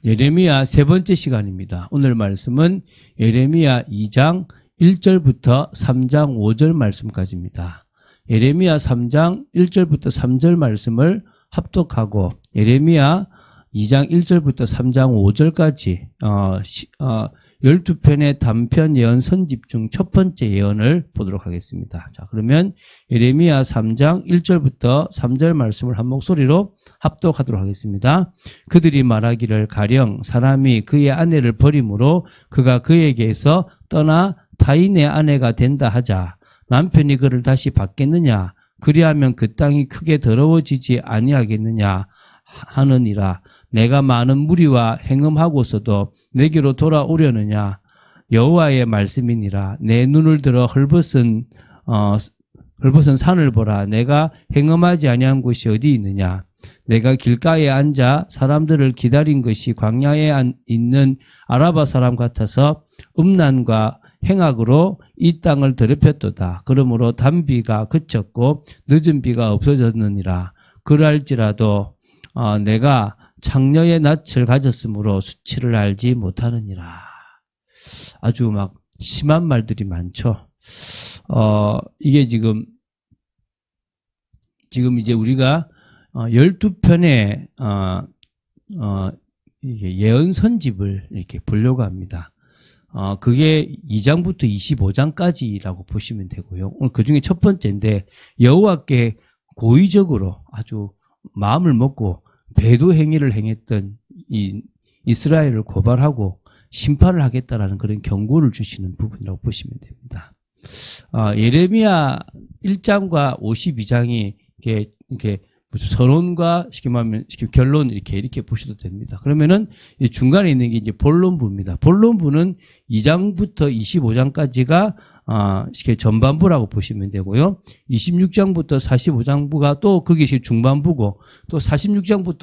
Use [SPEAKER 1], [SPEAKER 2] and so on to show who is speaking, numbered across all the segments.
[SPEAKER 1] 예레미야 세 번째 시간입니다. 오늘 말씀은 예레미야 2장 1절부터 3장 5절 말씀까지입니다. 예레미야 3장 1절부터 3절 말씀을 합독하고 예레미야 2장 1절부터 3장 5절까지 12편의 단편 예언 선집 중 첫 번째 예언을 보도록 하겠습니다. 자, 그러면 예레미야 3장 1절부터 3절 말씀을 한 목소리로 합독하도록 하겠습니다. 그들이 말하기를 가령 사람이 그의 아내를 버림으로 그가 그에게서 떠나 타인의 아내가 된다 하자. 남편이 그를 다시 받겠느냐? 그리하면 그 땅이 크게 더러워지지 아니하겠느냐? 하느니라. 내가 많은 무리와 행음하고서도 내게로 돌아오려느냐? 여호와의 말씀이니라. 내 눈을 들어 헐벗은 산을 보라. 내가 행음하지 아니한 곳이 어디 있느냐? 내가 길가에 앉아 사람들을 기다린 것이 광야에 있는 아라바 사람 같아서 음란과 행악으로 이 땅을 더럽혔도다. 그러므로 단비가 그쳤고 늦은 비가 없어졌느니라. 그럴지라도 내가 창녀의 낯을 가졌으므로 수치를 알지 못하느니라. 아주 막 심한 말들이 많죠. 이게 지금 이제 우리가 12편의 예언 선집을 이렇게 보려고 합니다. 그게 2장부터 25장까지라고 보시면 되고요. 오늘 그 중에 첫 번째인데 여호와께 고의적으로 아주 마음을 먹고 배도 행위를 행했던 이 이스라엘을 고발하고 심판을 하겠다라는 그런 경고를 주시는 부분이라고 보시면 됩니다. 예레미야 1장과 52장이 이렇게 서론과 쉽게 말하면 결론 이렇게 보셔도 됩니다. 그러면은 중간에 있는 게 이제 본론부입니다. 본론부는 2장부터 25장까지가 쉽게 전반부라고 보시면 되고요. 26장부터 45장부가 또 그게 중반부고 또 46장부터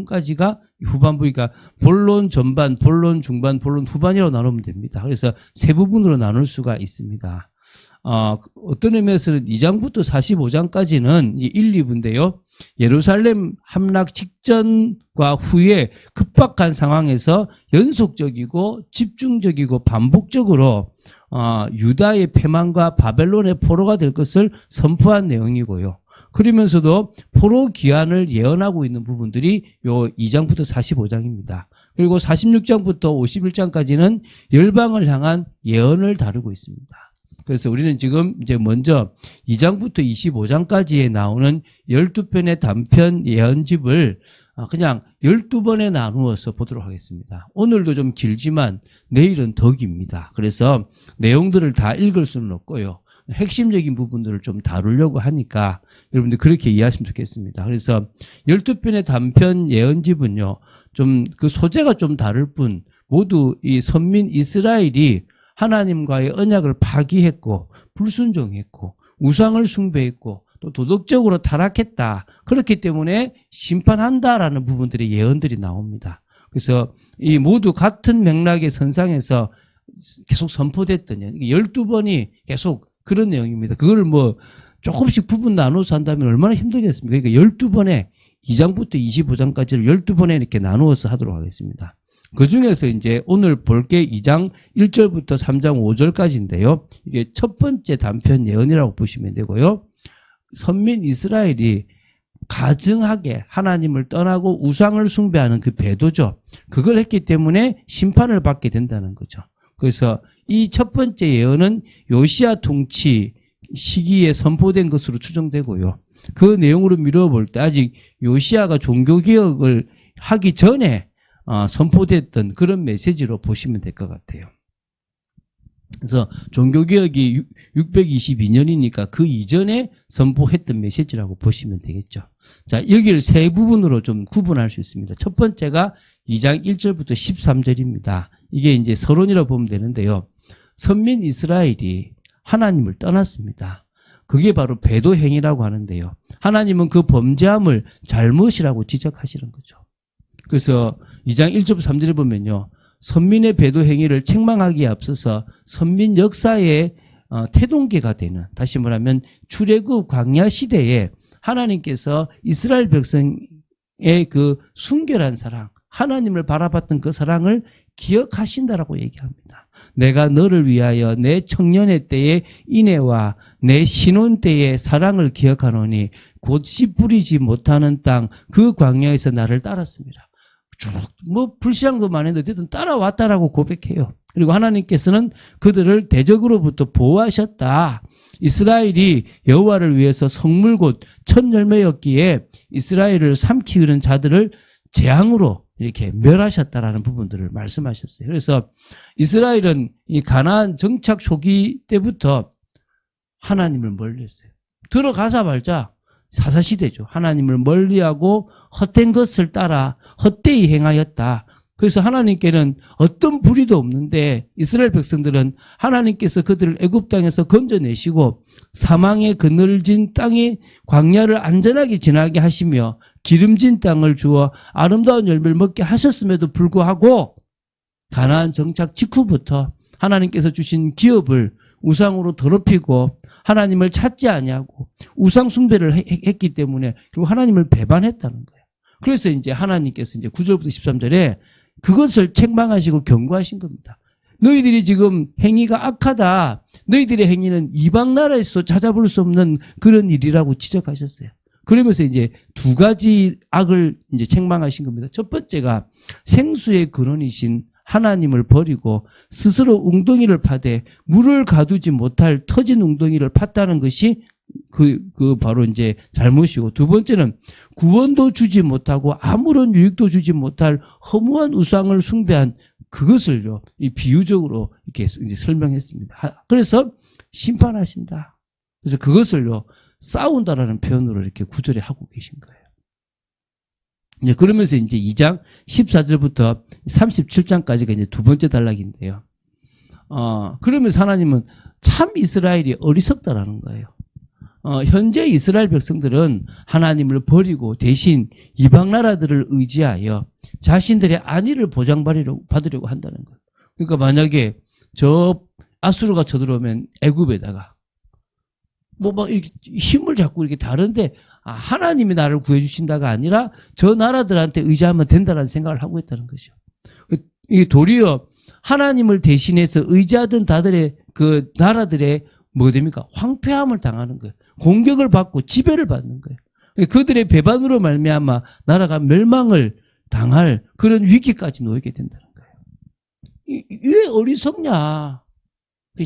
[SPEAKER 1] 51장까지가 후반부니까 본론 전반, 본론 중반, 본론 후반이라고 나누면 됩니다. 그래서 세 부분으로 나눌 수가 있습니다. 어떤 의미에서는 2장부터 45장까지는 1, 2부인데요. 예루살렘 함락 직전과 후에 급박한 상황에서 연속적이고 집중적이고 반복적으로 유다의 패망과 바벨론의 포로가 될 것을 선포한 내용이고요. 그러면서도 포로 기한을 예언하고 있는 부분들이 요 2장부터 45장입니다. 그리고 46장부터 51장까지는 열방을 향한 예언을 다루고 있습니다. 그래서 우리는 지금 이제 먼저 2장부터 25장까지에 나오는 12편의 단편 예언집을 그냥 12번에 나누어서 보도록 하겠습니다. 오늘도 좀 길지만 내일은 더 깁니다. 그래서 내용들을 다 읽을 수는 없고요. 핵심적인 부분들을 좀 다루려고 하니까 여러분들 그렇게 이해하시면 좋겠습니다. 그래서 12편의 단편 예언집은요, 좀 그 소재가 좀 다를 뿐 모두 이 선민 이스라엘이 하나님과의 언약을 파기했고 불순종했고 우상을 숭배했고 또 도덕적으로 타락했다. 그렇기 때문에 심판한다라는 부분들의 예언들이 나옵니다. 그래서 이 모두 같은 맥락의 선상에서 계속 선포됐던 12번이 계속 그런 내용입니다. 그걸 뭐 조금씩 부분 나눠서 한다면 얼마나 힘들겠습니까? 그러니까 12번에 2장부터 25장까지를 12번에 이렇게 나누어서 하도록 하겠습니다. 그 중에서 이제 오늘 볼 게 2장 1절부터 3장 5절까지인데요. 이게 첫 번째 단편 예언이라고 보시면 되고요. 선민 이스라엘이 가증하게 하나님을 떠나고 우상을 숭배하는 그 배도죠. 그걸 했기 때문에 심판을 받게 된다는 거죠. 그래서 이 첫 번째 예언은 요시야 통치 시기에 선포된 것으로 추정되고요. 그 내용으로 미뤄볼 때 아직 요시야가 종교개혁을 하기 전에 선포됐던 그런 메시지로 보시면 될 것 같아요. 그래서 종교개혁이 622년이니까 그 이전에 선포했던 메시지라고 보시면 되겠죠. 자, 여기를 세 부분으로 좀 구분할 수 있습니다. 첫 번째가 2장 1절부터 13절입니다. 이게 이제 서론이라고 보면 되는데요. 선민 이스라엘이 하나님을 떠났습니다. 그게 바로 배도 행위라고 하는데요. 하나님은 그 범죄함을 잘못이라고 지적하시는 거죠. 그래서 2장 1절부터 3절에 보면요. 선민의 배도 행위를 책망하기에 앞서서 선민 역사의 태동계가 되는, 다시 말하면 출애굽 광야 시대에 하나님께서 이스라엘 백성의 그 순결한 사랑, 하나님을 바라봤던 그 사랑을 기억하신다라고 얘기합니다. 내가 너를 위하여 내 청년의 때의 인애와 내 신혼 때의 사랑을 기억하노니 곧 씨 뿌리지 못하는 땅 그 광야에서 나를 따랐습니다. 쭉 불신앙도 많은데 어쨌든 따라왔다라고 고백해요. 그리고 하나님께서는 그들을 대적으로부터 보호하셨다. 이스라엘이 여호와를 위해서 성물 곧 첫 열매였기에 이스라엘을 삼키는 자들을 재앙으로 이렇게 멸하셨다라는 부분들을 말씀하셨어요. 그래서 이스라엘은 이 가나안 정착 초기 때부터 하나님을 멀리했어요. 들어가자마자 사사시대죠. 하나님을 멀리하고 헛된 것을 따라 헛되이 행하였다. 그래서 하나님께는 어떤 불의도 없는데 이스라엘 백성들은 하나님께서 그들을 애굽 땅에서 건져내시고 사망의 그늘진 땅에 광야를 안전하게 지나게 하시며 기름진 땅을 주어 아름다운 열매를 먹게 하셨음에도 불구하고 가나안 정착 직후부터 하나님께서 주신 기업을 우상으로 더럽히고 하나님을 찾지 아니하고 우상 숭배를 했기 때문에 결국 하나님을 배반했다는 거예요. 그래서 이제 하나님께서 이제 9절부터 13절에 그것을 책망하시고 경고하신 겁니다. 너희들이 지금 행위가 악하다. 너희들의 행위는 이방 나라에서 찾아볼 수 없는 그런 일이라고 지적하셨어요. 그러면서 이제 두 가지 악을 이제 책망하신 겁니다. 첫 번째가 생수의 근원이신 하나님을 버리고 스스로 웅덩이를 파되 물을 가두지 못할 터진 웅덩이를 팠다는 것이 바로 이제 잘못이고, 두 번째는 구원도 주지 못하고 아무런 유익도 주지 못할 허무한 우상을 숭배한 그것을요, 이 비유적으로 이렇게 이제 설명했습니다. 그래서 심판하신다. 그래서 그것을요, 싸운다라는 표현으로 이렇게 구절에 하고 계신 거예요. 이제 그러면서 이제 2장 14절부터 37장까지가 이제 두 번째 단락인데요. 그러면서 하나님은 참 이스라엘이 어리석다라는 거예요. 현재 이스라엘 백성들은 하나님을 버리고 대신 이방 나라들을 의지하여 자신들의 안위를 보장받으려고 한다는 거예요. 그러니까 만약에 저 아수르가 쳐들어오면 애굽에다가 막 이렇게 힘을 잡고 이렇게 다른데 하나님이 나를 구해주신다가 아니라 저 나라들한테 의지하면 된다는 생각을 하고 있다는 거죠. 이게 도리어 하나님을 대신해서 의지하던 그 나라들의 뭐 됩니까? 황폐함을 당하는 거예요. 공격을 받고 지배를 받는 거예요. 그들의 배반으로 말미암아 나라가 멸망을 당할 그런 위기까지 놓이게 된다는 거예요. 왜 어리석냐?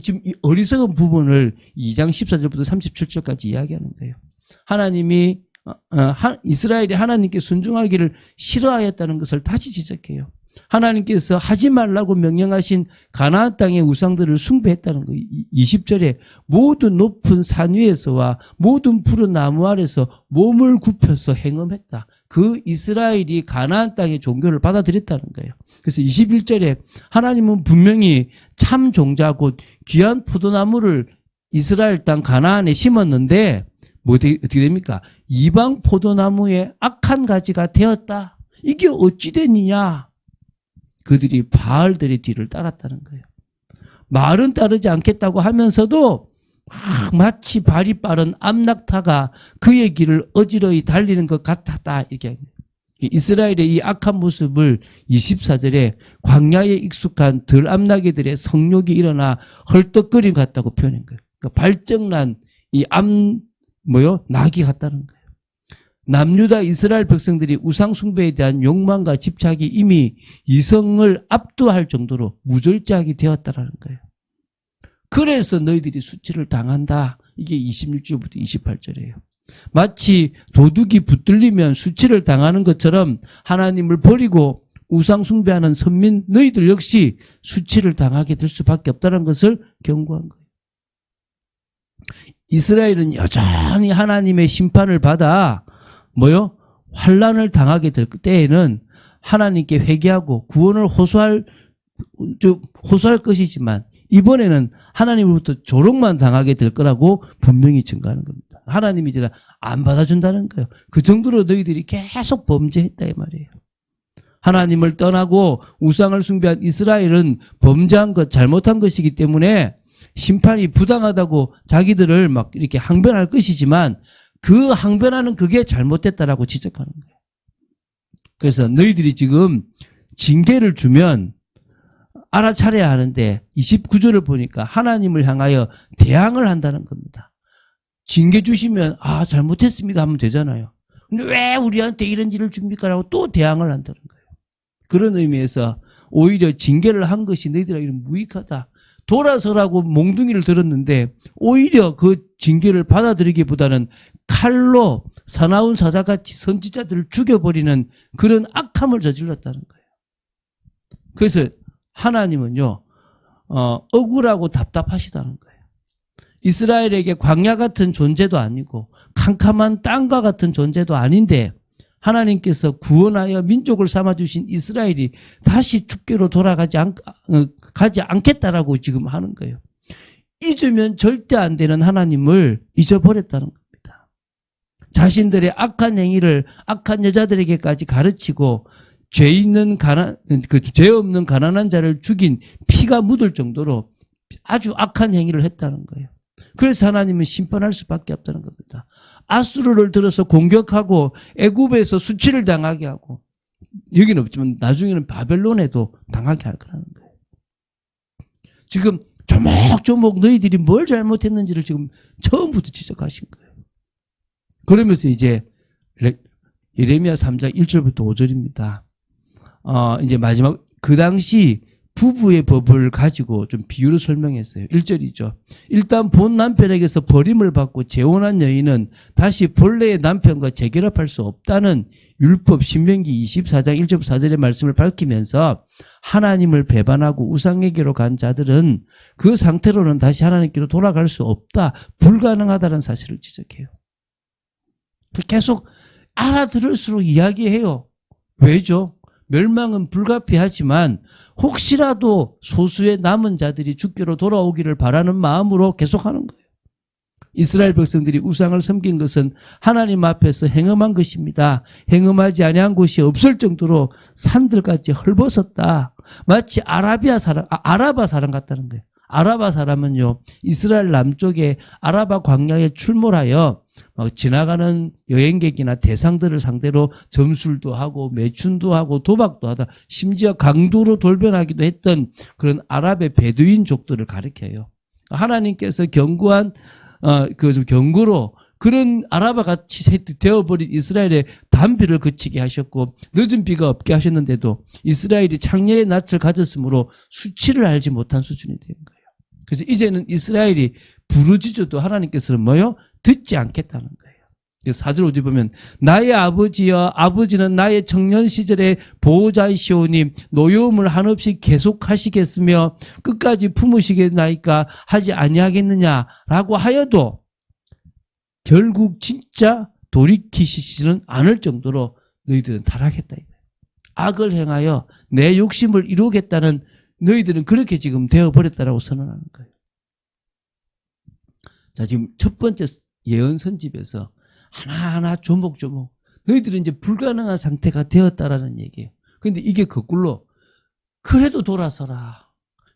[SPEAKER 1] 지금 이 어리석은 부분을 2장 14절부터 37절까지 이야기하는 거예요. 하나님이 이스라엘이 하나님께 순종하기를 싫어하였다는 것을 다시 지적해요. 하나님께서 하지 말라고 명령하신 가나안 땅의 우상들을 숭배했다는 거예요. 20절에 모든 높은 산 위에서와 모든 푸른 나무 아래서 몸을 굽혀서 행음했다. 그 이스라엘이 가나안 땅의 종교를 받아들였다는 거예요. 그래서 21절에 하나님은 분명히 참 종자 곧 귀한 포도나무를 이스라엘 땅 가나안에 심었는데 어떻게 됩니까? 이방 포도나무의 악한 가지가 되었다. 이게 어찌 되느냐? 그들이 바알들의 뒤를 따랐다는 거예요. 말은 따르지 않겠다고 하면서도 마치 발이 빠른 암낙타가 그의 길을 어지러이 달리는 것 같았다. 이렇게 이스라엘의 이 악한 모습을 24절에 광야에 익숙한 덜 암나귀들의 성욕이 일어나 헐떡거림 같다고 표현한 거예요. 그러니까 발정난 이 낙이 같다는 거예요. 남유다 이스라엘 백성들이 우상 숭배에 대한 욕망과 집착이 이미 이성을 압도할 정도로 무절제하게 되었다라는 거예요. 그래서 너희들이 수치를 당한다. 이게 26절부터 28절이에요. 마치 도둑이 붙들리면 수치를 당하는 것처럼 하나님을 버리고 우상 숭배하는 선민 너희들 역시 수치를 당하게 될 수밖에 없다는 것을 경고한 거예요. 이스라엘은 여전히 하나님의 심판을 받아 환란을 당하게 될 때에는 하나님께 회개하고 구원을 호소할 것이지만 이번에는 하나님으로부터 조롱만 당하게 될 거라고 분명히 증거하는 겁니다. 하나님이 이제 안 받아준다는 거예요. 그 정도로 너희들이 계속 범죄했다 이 말이에요. 하나님을 떠나고 우상을 숭배한 이스라엘은 범죄한 것, 잘못한 것이기 때문에 심판이 부당하다고 자기들을 막 이렇게 항변할 것이지만 그 항변하는 그게 잘못됐다라고 지적하는 거예요. 그래서 너희들이 지금 징계를 주면 알아차려야 하는데 29절을 보니까 하나님을 향하여 대항을 한다는 겁니다. 징계 주시면 잘못했습니다 하면 되잖아요. 근데 왜 우리한테 이런 일을 줍니까? 라고 또 대항을 한다는 거예요. 그런 의미에서 오히려 징계를 한 것이 너희들에게는 무익하다. 돌아서라고 몽둥이를 들었는데 오히려 그 징계를 받아들이기보다는 칼로 사나운 사자같이 선지자들을 죽여버리는 그런 악함을 저질렀다는 거예요. 그래서 하나님은요, 억울하고 답답하시다는 거예요. 이스라엘에게 광야 같은 존재도 아니고 캄캄한 땅과 같은 존재도 아닌데 하나님께서 구원하여 민족을 삼아주신 이스라엘이 다시 죽게로 돌아가지 가지 않겠다라고 지금 하는 거예요. 잊으면 절대 안 되는 하나님을 잊어버렸다는 겁니다. 자신들의 악한 행위를 악한 여자들에게까지 가르치고 죄 없는 가난한 자를 죽인 피가 묻을 정도로 아주 악한 행위를 했다는 거예요. 그래서 하나님은 심판할 수밖에 없다는 겁니다. 아수르를 들어서 공격하고 애굽에서 수치를 당하게 하고 여기는 없지만 나중에는 바벨론에도 당하게 할 거라는 거예요. 지금 조목조목 너희들이 뭘 잘못했는지를 지금 처음부터 지적하신 거예요. 그러면서 이제 예레미야 3장 1절부터 5절입니다. 이제 마지막 그 당시 부부의 법을 가지고 좀 비유로 설명했어요. 1절이죠. 일단 본 남편에게서 버림을 받고 재혼한 여인은 다시 본래의 남편과 재결합할 수 없다는 율법 신명기 24장 1절 4절의 말씀을 밝히면서 하나님을 배반하고 우상에게로 간 자들은 그 상태로는 다시 하나님께로 돌아갈 수 없다. 불가능하다는 사실을 지적해요. 계속 알아들을수록 이야기해요. 왜죠? 멸망은 불가피하지만 혹시라도 소수의 남은 자들이 주께로 돌아오기를 바라는 마음으로 계속하는 거예요. 이스라엘 백성들이 우상을 섬긴 것은 하나님 앞에서 행음한 것입니다. 행음하지 아니한 곳이 없을 정도로 산들같이 헐벗었다. 마치 아라바 사람 같다는 거예요. 아라바 사람은요, 이스라엘 남쪽에 아라바 광야에 출몰하여 지나가는 여행객이나 대상들을 상대로 점술도 하고 매춘도 하고 도박도 하다 심지어 강도로 돌변하기도 했던 그런 아랍의 베두인족들을 가리켜요. 하나님께서 경고한 경고로 그런 아라바 같이 되어버린 이스라엘의 단비를 그치게 하셨고 늦은 비가 없게 하셨는데도 이스라엘이 창녀의 낯을 가졌으므로 수치를 알지 못한 수준이 된 거예요. 그래서 이제는 이스라엘이 부르짖어도 하나님께서는 뭐요? 듣지 않겠다는 거예요. 4절 5절 보면 나의 아버지여 아버지는 나의 청년 시절의 보호자이시오니 노여움을 한없이 계속하시겠으며 끝까지 품으시겠나이까 하지 아니하겠느냐라고 하여도 결국 진짜 돌이키시지는 않을 정도로 너희들은 타락했다. 악을 행하여 내 욕심을 이루겠다는 너희들은 그렇게 지금 되어버렸다라고 선언하는 거예요. 자, 지금 첫 번째 예언 선집에서 하나하나 조목조목 너희들은 이제 불가능한 상태가 되었다라는 얘기예요. 그런데 이게 거꾸로 그래도 돌아서라.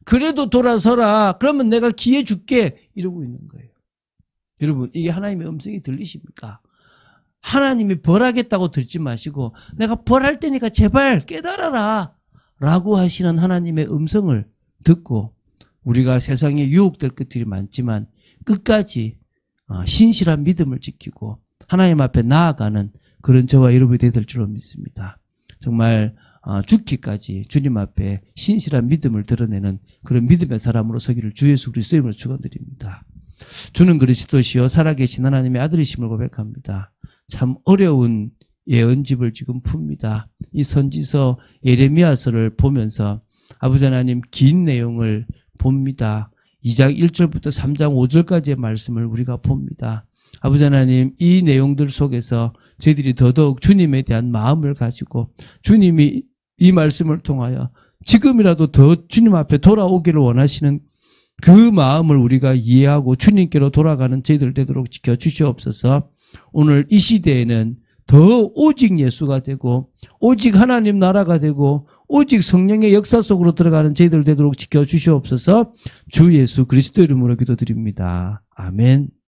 [SPEAKER 1] 그래도 돌아서라. 그러면 내가 기회 줄게. 이러고 있는 거예요. 여러분, 이게 하나님의 음성이 들리십니까? 하나님이 벌하겠다고 듣지 마시고 내가 벌할 테니까 제발 깨달아라 라고 하시는 하나님의 음성을 듣고 우리가 세상에 유혹될 것들이 많지만 끝까지 신실한 믿음을 지키고 하나님 앞에 나아가는 그런 저와 여러분이 될 줄로 믿습니다. 정말 죽기까지 주님 앞에 신실한 믿음을 드러내는 그런 믿음의 사람으로 서기를 주 예수 그리스도 이름으로 축원드립니다. 주는 그리스도시요 살아계신 하나님의 아들이심을 고백합니다. 참 어려운 예언집을 지금 풉니다. 이 선지서 예레미야서를 보면서 아버지 하나님 긴 내용을 봅니다. 2장 1절부터 3장 5절까지의 말씀을 우리가 봅니다. 아버지 하나님 이 내용들 속에서 저희들이 더더욱 주님에 대한 마음을 가지고 주님이 이 말씀을 통하여 지금이라도 더 주님 앞에 돌아오기를 원하시는 그 마음을 우리가 이해하고 주님께로 돌아가는 저희들 되도록 지켜주시옵소서. 오늘 이 시대에는 더 오직 예수가 되고 오직 하나님 나라가 되고 오직 성령의 역사 속으로 들어가는 저희들 되도록 지켜주시옵소서. 주 예수 그리스도 이름으로 기도드립니다. 아멘.